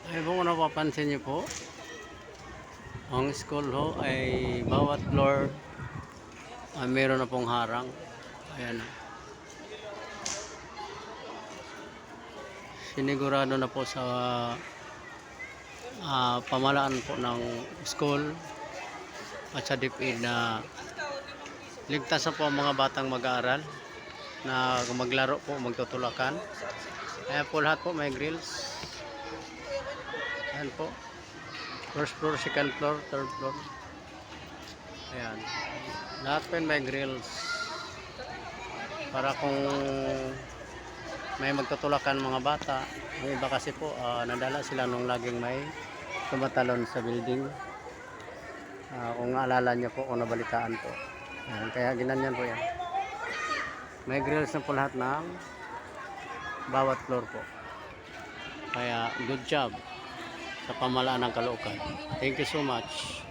Ay po, kung napapansin niyo po, ang school ho ay bawat floor ay meron na pong harang. Ayan. Sinigurado na po sa pamalaan po ng school at sa DepEd na ligtas na po ang mga batang mag-aaral na maglaro po, magtutulakan. Ayan po, lahat po may grills. Ayan po. First floor, second floor, third floor. Ayan. Lahat po may grills. Para kung may magtutulakan mga bata. Yung iba kasi po, nadala sila nung laging may tumatalon sa building. Kung naalala niyo po, kung nabalitaan po. Ayan, kaya ginanyan po yan. May grills na po lahat ng bawat floor po. Kaya good job sa pamalaan ng Caloocan. Thank you so much.